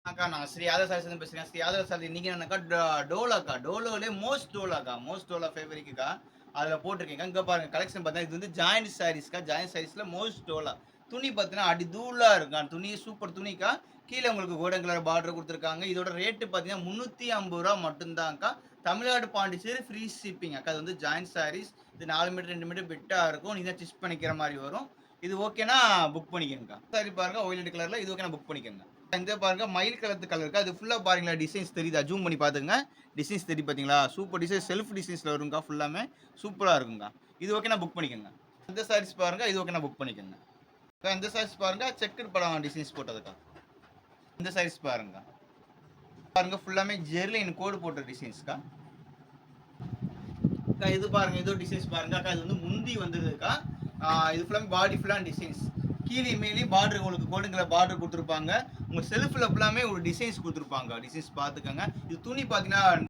அக்கா நான் ஸ்ரீ ஆதர் சாரீஸ்லேருந்து பேசுறேன். ஸ்ரீ ஆதர் சாரீஸ் நீங்க என்னக்கா டோலாக்கா. டோலோலே மோஸ்ட் டோலாக்கா. மோஸ்ட் டோலா ஃபேப்ரிக்குக்கா. அதில போட்டிருக்கேங்க. இங்க பாருங்க கலெக்ஷன் பார்த்தீங்கன்னா, இது வந்து ஜாயிண்ட் சாரீஸ்க்கா. ஜாயிண்ட் சாரீஸ்ல மோஸ்ட் டோலா. துணி பார்த்தீங்கன்னா, அடி தூளா இருக்கும். துணி சூப்பர் துணிக்கா. கீழ உங்களுக்கு கோல்டன் கலர் பார்டர் குடுத்துருக்காங்க. இதோட ரேட் பார்த்தீங்கன்னா, ரூ. 350 மட்டும் தான்க்கா. தமிழ்நாடு, பாண்டிச்சேரி ஃப்ரீ ஷிப்பிங் அக்கா. அது வந்து ஜாயிண்ட் சாரீஸ். இது 4 மீட்டர் 2 மீட்டர் பிட்டா இருக்கும். நீங்க தான் ஸ்டிச் பண்ணிக்கிற மாரி வரும். இது ஓகேன்னா புக் பண்ணிக்கங்கக்கா. சாரி பாருங்க வயலட் கலர்ல. இது ஓகேனா புக் பண்ணிக்கங்க. இந்த பாருங்க மயில் கலத்து கலர் அது ஃபுல்லா பாருங்களா டிசைன்ஸ் தெரியுதா? ஜூம் பண்ணி பாத்துங்க. டிசைன்ஸ் தெரியும் பாத்தீங்களா? சூப்பர் டிசைன் செல்ஃப் டிசைன்ஸ்ல வரும்க்கா ஃபுல்லாமே. சூப்பரா இருக்கும்க்கா. இது ஓகேனா புக் பண்ணிக்கங்க. இந்த சாரீஸ் பாருங்க. இது ஓகேனா புக் பண்ணிக்கங்க. இந்த சாரீஸ் பாருங்க செக்குடு படம் டிசைன்ஸ் போட்டதுக்கா. இந்த சாரீஸ் பாருங்க. பாருங்க ஃபுல்லாமே ஜெர்லின் கோடு போட்ட டிசைன்ஸ்க்கா. இது பாருங்க இது டிசைன்ஸ் பாருங்க அக்கா. இது வந்து முந்தி வந்துருதுக்கா. இது ஃபுல்லாமே பாடி ஃபுல்லா டிசைன்ஸ். கீழே மேலேயும் பார்டர் உங்களுக்கு கோல்டன் கலர் பார்டர் குடுத்துருப்பாங்க. உங்க செல்ஃப்ல ஃபுல்லாமே ஒரு டிசைன்ஸ் குடுத்துருப்பாங்க. டிசைன்ஸ் பாத்துக்கங்க. இது துணி பாத்தீங்கன்னா